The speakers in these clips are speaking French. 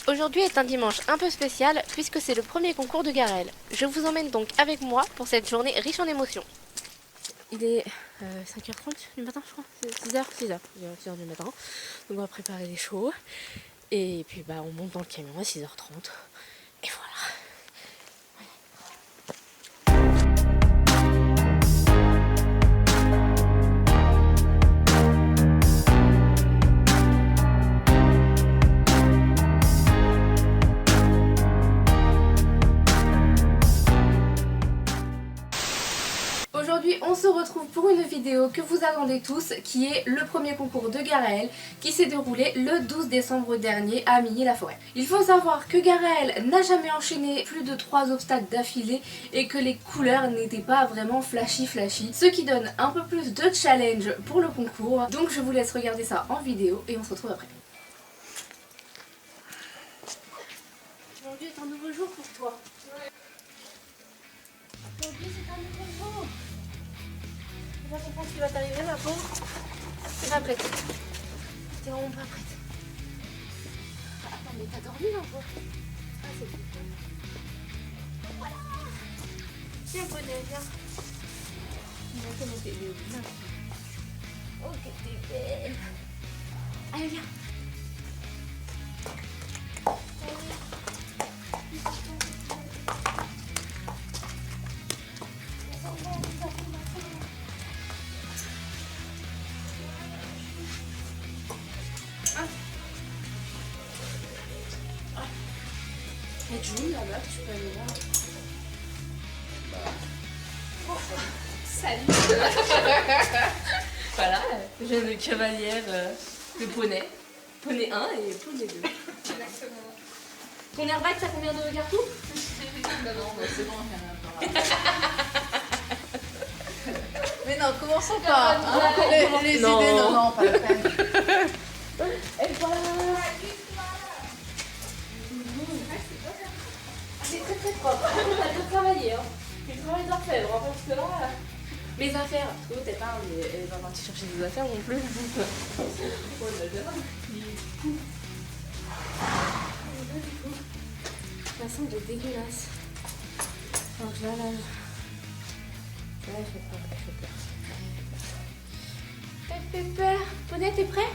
Aujourd'hui est un dimanche un peu spécial puisque c'est le premier concours de Garel. Je vous emmène donc avec moi pour cette journée riche en émotions. Il est 5h30 du matin je crois, 6h du matin. Donc on va préparer les shows et puis on monte dans le camion à 6h30 et voilà. Aujourd'hui on se retrouve pour une vidéo que vous attendez tous qui est le premier concours de Garaël qui s'est déroulé le 12 décembre dernier à Milly-la-Forêt. Il faut savoir que Garaël n'a jamais enchaîné plus de 3 obstacles d'affilée et que les couleurs n'étaient pas vraiment flashy, ce qui donne un peu plus de challenge pour le concours. Donc je vous laisse regarder ça en vidéo et on se retrouve après. Aujourd'hui est un nouveau jour pour toi. Aujourd'hui c'est un nouveau jour. Tu vas comprendre ce qui va t'arriver ma pauvre. T'es pas prête. T'es vraiment pas prête. Attends mais t'as dormi un peu. Ah c'est bon. Voilà. Viens poney, viens. Viens comment t'es belle. Viens. Oh que t'es belle. Allez viens. Et Julie là-bas, tu peux aller voir. Oh, salut. Voilà, jeune cavalière de poney. Poney 1 et poney 2. Exactement. Ton airbag, ça combien de cartons? Non, c'est bon, rien à voir. Mais non, commençons pas. Les idées, non, pas la peine. Et voilà. C'est très très propre. On a bien travaillé. Hein. J'ai travaillé d'orfèvre, hein, parce que là, mes affaires, parce que t'es pas, mais elle va partir chercher des affaires non plus. Oh là là. Ça sent de dégueulasse. Donc là, là, elle fait peur, elle fait peur. Elle fait peur. Poney, t'es prêt?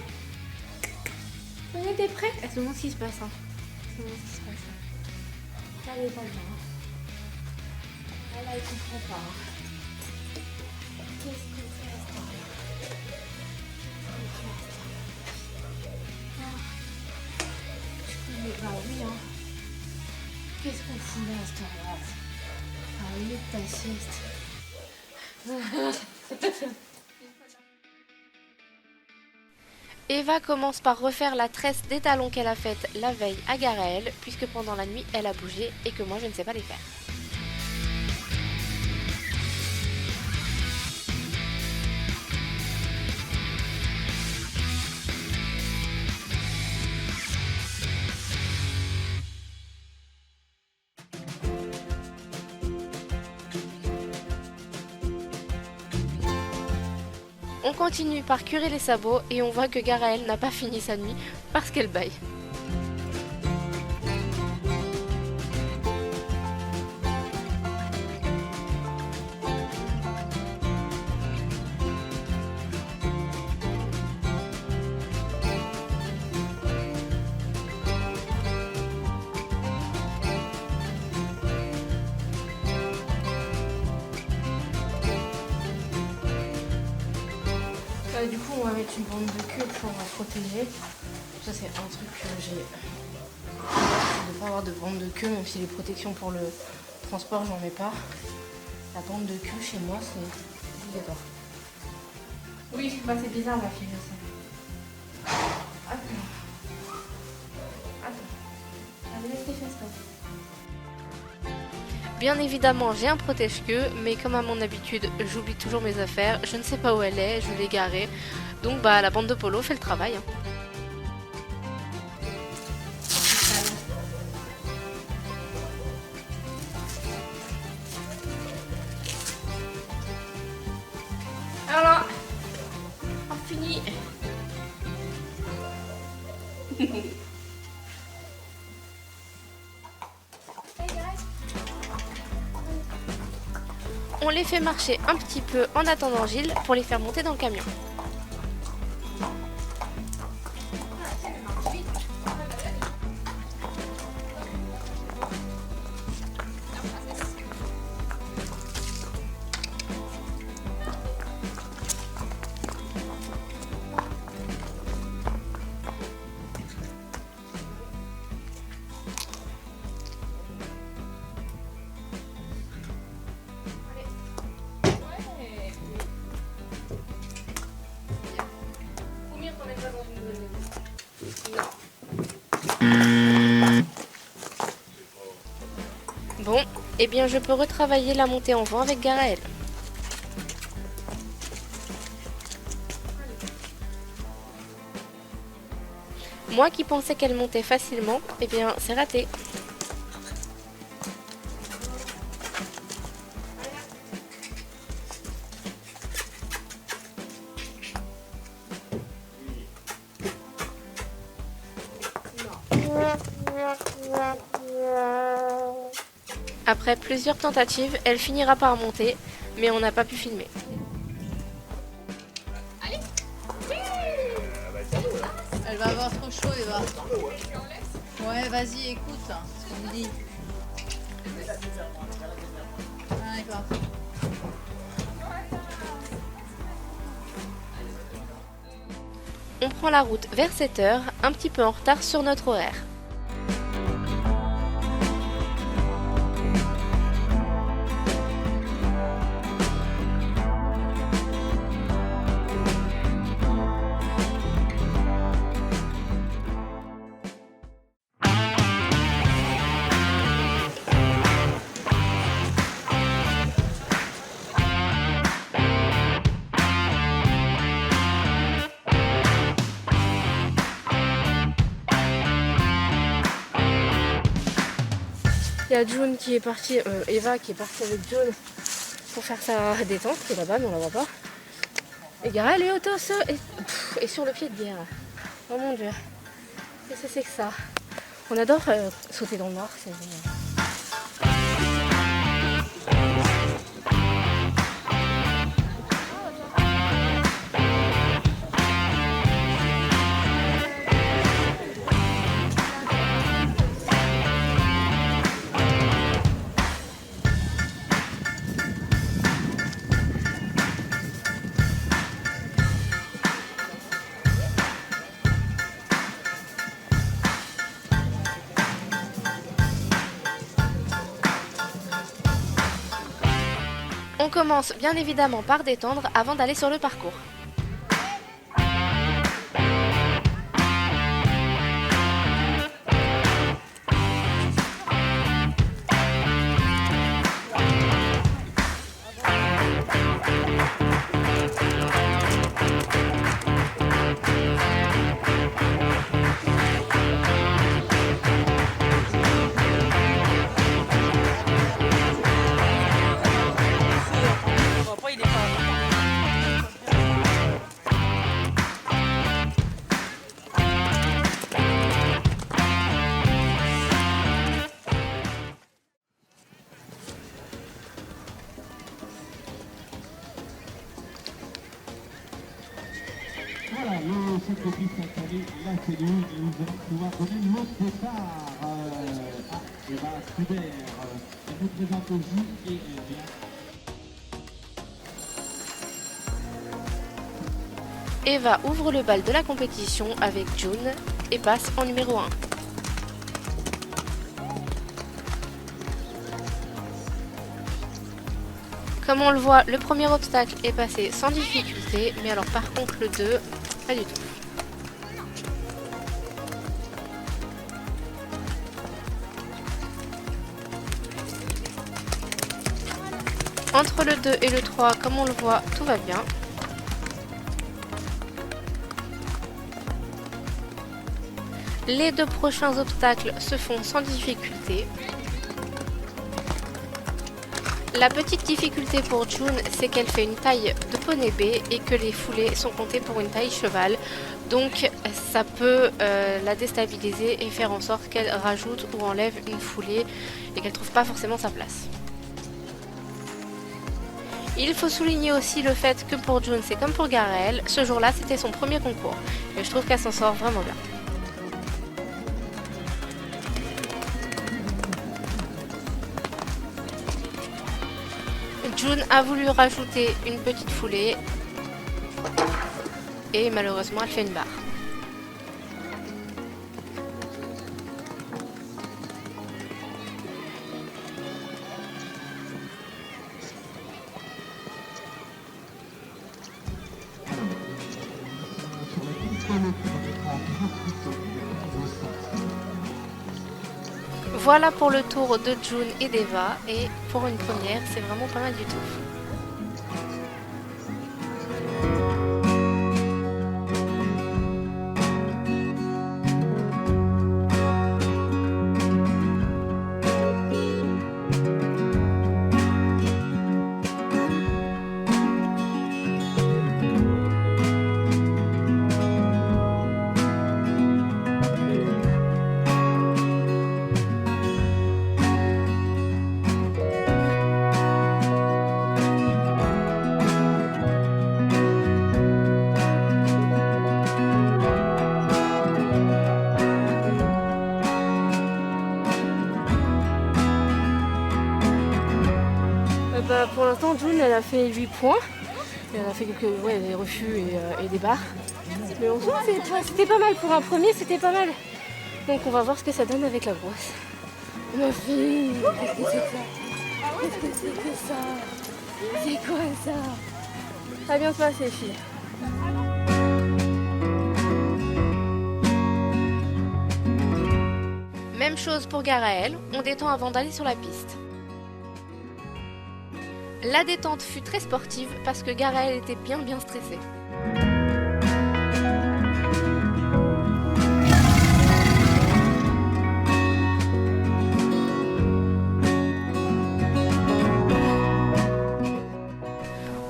Poney, t'es prêt? Elle se demande ce qui se passe. Hein. Elle se demande ce qui se passe. Là, elle est pas bien. Là, elle comprend pas. Qu'est-ce qu'on fait à ce temps-là? Bah oui, hein. Qu'est-ce qu'on fout là à ce temps-là? Ah oui, ta sieste. Eva commence par refaire la tresse des talons qu'elle a faite la veille à Garaël, puisque pendant la nuit elle a bougé et que moi je ne sais pas les faire. On continue par curer les sabots et on voit que Garaël n'a pas fini sa nuit parce qu'elle bâille. Du coup on va mettre une bande de queue pour protéger. Ça c'est un truc que j'ai, de ne pas avoir de bande de queue, même si les protections pour le transport j'en mets pas. La bande de queue chez moi c'est obligatoire. Oui, bah c'est bizarre ma fille, je sais. Attends. Allez, laisse tes fesses là. Bien évidemment, j'ai un protège-queue, mais comme à mon habitude, j'oublie toujours mes affaires. Je ne sais pas où elle est, je l'ai garée. Donc la bande de polo fait le travail. Hein. Alors là, on finit. On les fait marcher un petit peu en attendant Gilles pour les faire monter dans le camion. Bon, eh bien je peux retravailler la montée en vent avec Garaël. Moi qui pensais qu'elle montait facilement, eh bien c'est raté. Après plusieurs tentatives, elle finira par monter, mais on n'a pas pu filmer. Elle va avoir trop chaud, Eva. Ouais, vas-y, écoute ce qu'on me dit. Ah, d'accord. On prend la route vers 7 h, un petit peu en retard sur notre horaire. Il y a June qui est partie, Eva qui est partie avec June pour faire sa détente, qui est là-bas mais on la voit pas. Et Gara elle est et sur le pied de bière. Oh mon dieu, qu'est-ce que c'est que ça? On adore sauter dans le noir, c'est génial. On commence bien évidemment par détendre avant d'aller sur le parcours. Voilà, le cyclopiste installé, là c'est nous, et nous allons pouvoir donner le départ à Eva Stuber. Elle nous présente aussi et bien. Eva ouvre le bal de la compétition avec June et passe en numéro 1. Comme on le voit, le premier obstacle est passé sans difficulté, mais alors par contre le 2, pas du tout. Entre le 2 et le 3, comme on le voit, tout va bien. Les deux prochains obstacles se font sans difficulté. La petite difficulté pour June, c'est qu'elle fait une taille de poney B et que les foulées sont comptées pour une taille cheval. Donc ça peut la déstabiliser et faire en sorte qu'elle rajoute ou enlève une foulée et qu'elle ne trouve pas forcément sa place. Il faut souligner aussi le fait que pour June, c'est comme pour Garel, ce jour-là c'était son premier concours. Et je trouve qu'elle s'en sort vraiment bien. June a voulu rajouter une petite foulée et malheureusement elle fait une barre. Voilà pour le tour de June et d'Eva, et pour une première, c'est vraiment pas mal du tout. Pour l'instant, June elle a fait 8 points. Elle a fait quelques des refus et des barres. Mais en soi, c'était pas mal pour un premier, c'était pas mal. Donc on va voir ce que ça donne avec la brosse. Ma fille, qu'est-ce que c'est que ça? Qu'est-ce que c'est que ça? C'est quoi ça? Ça va bien se passer, fille. Même chose pour Garaël, on détend avant d'aller sur la piste. La détente fut très sportive parce que Garaël était bien stressée.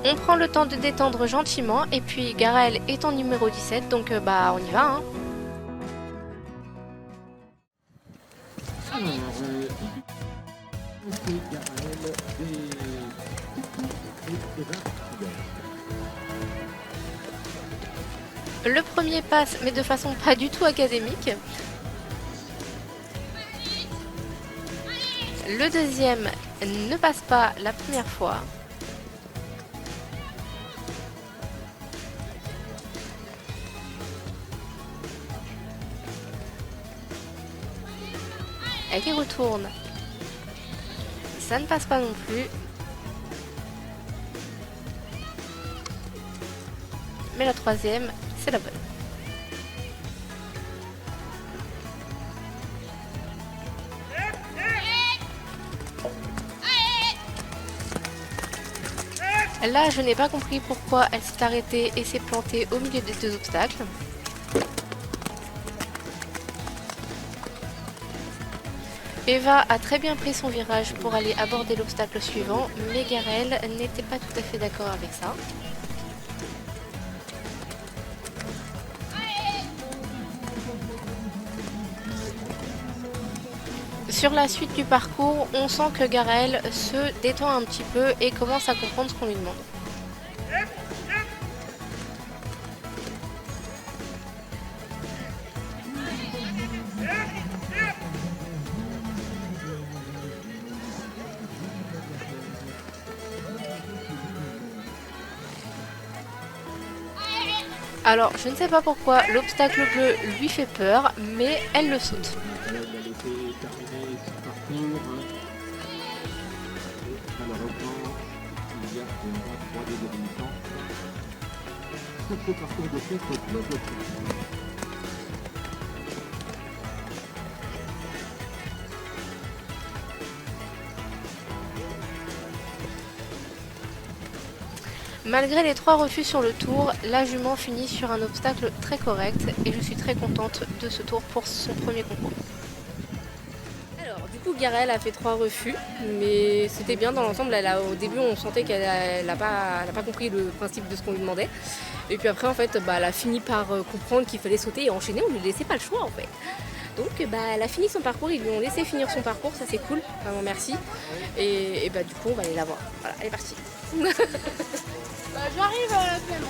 On prend le temps de détendre gentiment et puis Garaël est en numéro 17 donc on y va hein. Le premier passe mais de façon pas du tout académique. Le deuxième ne passe pas la première fois. Elle y retourne. Ça ne passe pas non plus. Mais la troisième, c'est la bonne. Là, je n'ai pas compris pourquoi elle s'est arrêtée et s'est plantée au milieu des deux obstacles. Eva a très bien pris son virage pour aller aborder l'obstacle suivant, mais Garaël n'était pas tout à fait d'accord avec ça. Sur la suite du parcours, on sent que Garaël se détend un petit peu et commence à comprendre ce qu'on lui demande. Alors, je ne sais pas pourquoi l'obstacle bleu lui fait peur, mais elle le saute. Malgré les 3 refus sur le tour, la jument finit sur un obstacle très correct et je suis très contente de ce tour pour son premier concours. Alors du coup Garaël a fait 3 refus, mais c'était bien dans l'ensemble. Au début on sentait qu'elle n'a pas compris le principe de ce qu'on lui demandait. Et puis après en fait elle a fini par comprendre qu'il fallait sauter et enchaîner, on lui laissait pas le choix en fait. donc bah, elle a fini son parcours, ils lui ont laissé finir son parcours, ça c'est cool, vraiment merci. Et bah du coup on va aller la voir. Voilà, elle est partie. J'arrive Clément.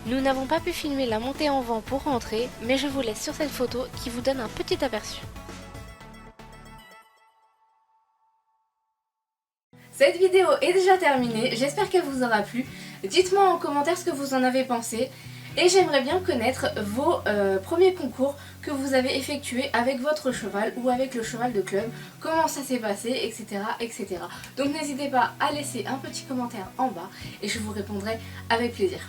Nous n'avons pas pu filmer la montée en vent pour rentrer, mais je vous laisse sur cette photo qui vous donne un petit aperçu. Cette vidéo est déjà terminée, j'espère qu'elle vous aura plu. Dites-moi en commentaire ce que vous en avez pensé. Et j'aimerais bien connaître vos premiers concours que vous avez effectués avec votre cheval ou avec le cheval de club. Comment ça s'est passé, etc., etc. Donc n'hésitez pas à laisser un petit commentaire en bas et je vous répondrai avec plaisir.